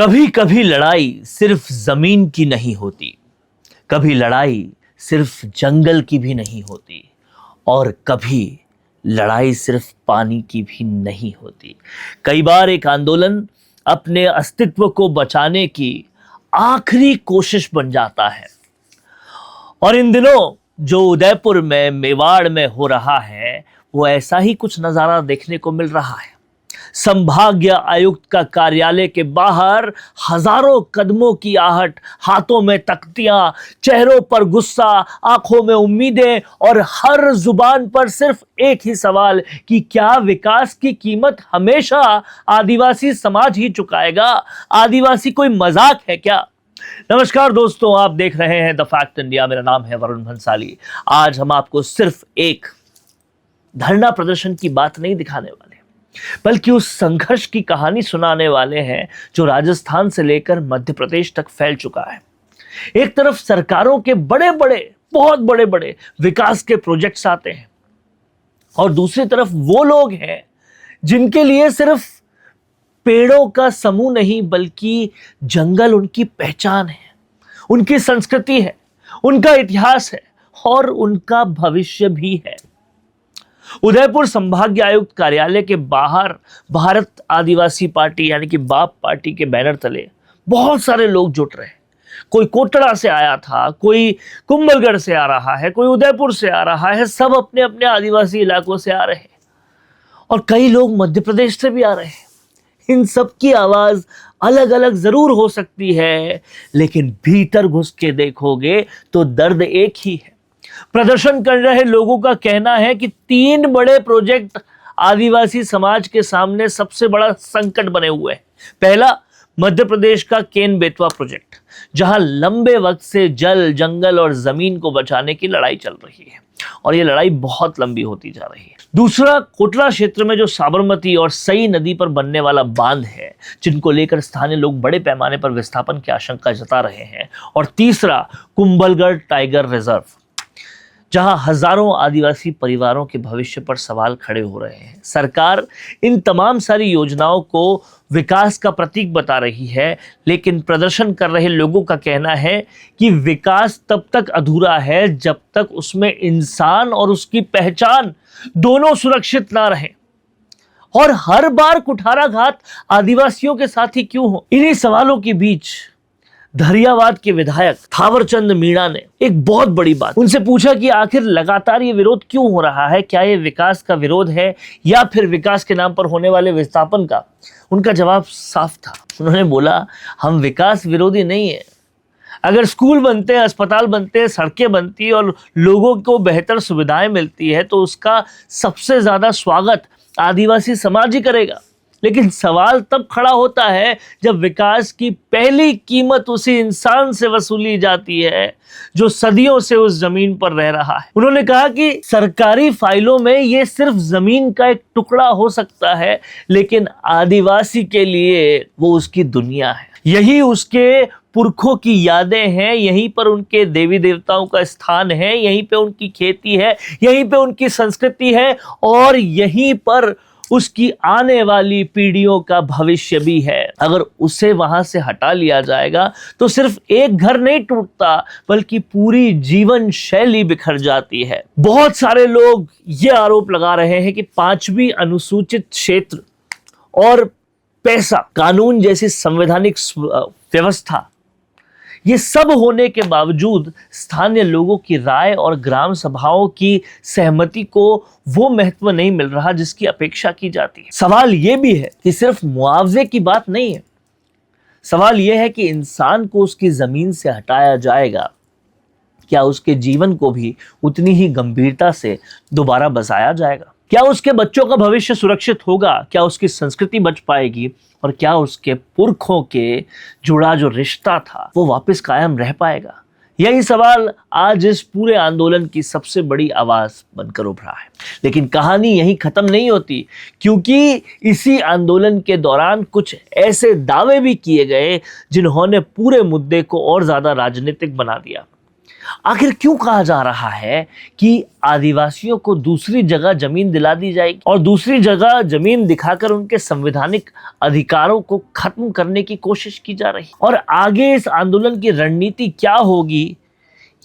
कभी कभी लड़ाई सिर्फ जमीन की नहीं होती, कभी लड़ाई सिर्फ जंगल की भी नहीं होती, और कभी लड़ाई सिर्फ पानी की भी नहीं होती। कई बार एक आंदोलन अपने अस्तित्व को बचाने की आखिरी कोशिश बन जाता है। और इन दिनों जो उदयपुर में, मेवाड़ में हो रहा है, वो ऐसा ही कुछ नजारा देखने को मिल रहा है। संभागीय आयुक्त का कार्यालय के बाहर हजारों कदमों की आहट, हाथों में तख्तियां, चेहरों पर गुस्सा, आंखों में उम्मीदें और हर जुबान पर सिर्फ एक ही सवाल कि क्या विकास की कीमत हमेशा आदिवासी समाज ही चुकाएगा? आदिवासी कोई मजाक है क्या? नमस्कार दोस्तों, आप देख रहे हैं द फैक्ट इंडिया। मेरा नाम है वरुण भंसाली। आज हम आपको सिर्फ एक धरना प्रदर्शन की बात नहीं दिखाने वाले, बल्कि उस संघर्ष की कहानी सुनाने वाले हैं जो राजस्थान से लेकर मध्य प्रदेश तक फैल चुका है। एक तरफ सरकारों के बड़े बड़े, बहुत बड़े बड़े विकास के प्रोजेक्ट्स आते हैं, और दूसरी तरफ वो लोग हैं जिनके लिए सिर्फ पेड़ों का समूह नहीं, बल्कि जंगल उनकी पहचान है, उनकी संस्कृति है, उनका इतिहास है और उनका भविष्य भी है। उदयपुर संभागीय आयुक्त कार्यालय के बाहर भारत आदिवासी पार्टी यानी कि बाप पार्टी के बैनर तले बहुत सारे लोग जुट रहे हैं। कोई कोटड़ा से आया था, कोई कुंभलगढ़ से आ रहा है, कोई उदयपुर से आ रहा है। सब अपने अपने आदिवासी इलाकों से आ रहे हैं, और कई लोग मध्य प्रदेश से भी आ रहे हैं। इन सब की आवाज अलग अलग जरूर हो सकती है, लेकिन भीतर घुस के देखोगे तो दर्द एक ही है। प्रदर्शन कर रहे लोगों का कहना है कि 3 बड़े प्रोजेक्ट आदिवासी समाज के सामने सबसे बड़ा संकट बने हुए हैं। पहला, मध्य प्रदेश का केन बेतवा प्रोजेक्ट, जहां लंबे वक्त से जल, जंगल और जमीन को बचाने की लड़ाई चल रही है, और यह लड़ाई बहुत लंबी होती जा रही है। दूसरा, कोटरा क्षेत्र में जो साबरमती और सई नदी पर बनने वाला बांध है, जिनको लेकर स्थानीय लोग बड़े पैमाने पर विस्थापन की आशंका जता रहे हैं। और तीसरा, कुंभलगढ़ टाइगर रिजर्व, जहां हजारों आदिवासी परिवारों के भविष्य पर सवाल खड़े हो रहे हैं। सरकार इन तमाम सारी योजनाओं को विकास का प्रतीक बता रही है, लेकिन प्रदर्शन कर रहे लोगों का कहना है कि विकास तब तक अधूरा है जब तक उसमें इंसान और उसकी पहचान दोनों सुरक्षित ना रहे। और हर बार कुठाराघात आदिवासियों के साथ ही क्यों हो? इन्हीं सवालों के बीच धरियावाद के विधायक थावरचंद मीणा ने एक बहुत बड़ी बात उनसे पूछा कि आखिर लगातार ये विरोध क्यों हो रहा है? क्या ये विकास का विरोध है या फिर विकास के नाम पर होने वाले विस्थापन का? उनका जवाब साफ था। उन्होंने बोला, हम विकास विरोधी नहीं है। अगर स्कूल बनते हैं, अस्पताल बनते हैं, सड़कें बनती है और लोगों को बेहतर सुविधाएं मिलती है, तो उसका सबसे ज्यादा स्वागत आदिवासी समाज ही करेगा। लेकिन सवाल तब खड़ा होता है जब विकास की पहली कीमत उसी इंसान से वसूली जाती है जो सदियों से उस जमीन पर रह रहा है। उन्होंने कहा कि सरकारी फाइलों में ये सिर्फ जमीन का एक टुकड़ा हो सकता है, लेकिन आदिवासी के लिए वो उसकी दुनिया है। यही उसके पुरखों की यादें हैं, यहीं पर उनके देवी देवताओं का स्थान है, यहीं पे उनकी खेती है, यहीं पे उनकी संस्कृति है, और यहीं पर उसकी आने वाली पीढ़ियों का भविष्य भी है। अगर उसे वहां से हटा लिया जाएगा तो सिर्फ एक घर नहीं टूटता, बल्कि पूरी जीवन शैली बिखर जाती है। बहुत सारे लोग ये आरोप लगा रहे हैं कि 5वीं अनुसूचित क्षेत्र और पैसा कानून जैसी संवैधानिक व्यवस्था, ये सब होने के बावजूद स्थानीय लोगों की राय और ग्राम सभाओं की सहमति को वो महत्व नहीं मिल रहा जिसकी अपेक्षा की जाती है। सवाल ये भी है कि सिर्फ मुआवजे की बात नहीं है। सवाल यह है कि इंसान को उसकी जमीन से हटाया जाएगा, क्या उसके जीवन को भी उतनी ही गंभीरता से दोबारा बसाया जाएगा? क्या उसके बच्चों का भविष्य सुरक्षित होगा? क्या उसकी संस्कृति बच पाएगी? और क्या उसके पुरखों के जुड़ा जो रिश्ता था वो वापस कायम रह पाएगा? यही सवाल आज इस पूरे आंदोलन की सबसे बड़ी आवाज बनकर उभरा है। लेकिन कहानी यहीं खत्म नहीं होती, क्योंकि इसी आंदोलन के दौरान कुछ ऐसे दावे भी किए गए जिन्होंने पूरे मुद्दे को और ज्यादा राजनीतिक बना दिया। आखिर क्यों कहा जा रहा है कि आदिवासियों को दूसरी जगह जमीन दिला दी जाएगी और दूसरी जगह जमीन दिखाकर उनके संवैधानिक अधिकारों को खत्म करने की कोशिश की जा रही, और आगे इस आंदोलन की रणनीति क्या होगी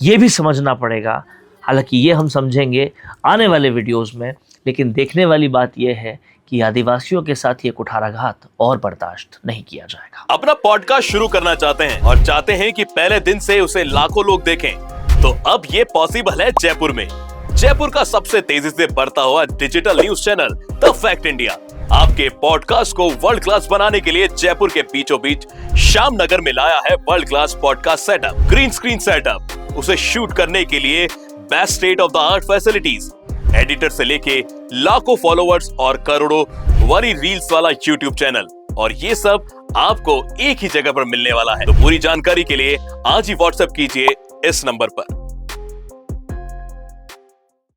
ये भी समझना पड़ेगा। हालांकि ये हम समझेंगे आने वाले वीडियोस में, लेकिन देखने वाली बात यह है कि आदिवासियों के साथ ये कुठाराघात और बर्दाश्त नहीं किया जाएगा। अपना पॉडकास्ट शुरू करना चाहते हैं और चाहते हैं कि पहले दिन से उसे लाखों लोग देखें, तो अब ये पॉसिबल है जयपुर में। जयपुर का सबसे तेजी से बढ़ता हुआ digital news channel the fact India आपके पॉडकास्ट को वर्ल्ड क्लास बनाने के लिए जयपुर के बीचों बीच श्याम नगर में लाया है world class podcast setup, green screen setup, उसे शूट करने के लिए best state of the art facilities, editor से लेके लाखों फॉलोअर्स और करोड़ों वाली रील्स वाला यूट्यूब चैनल, और ये सब आपको एक ही जगह पर मिलने वाला है। तो पूरी जानकारी के लिए आज ही व्हाट्सएप कीजिए इस नंबर पर।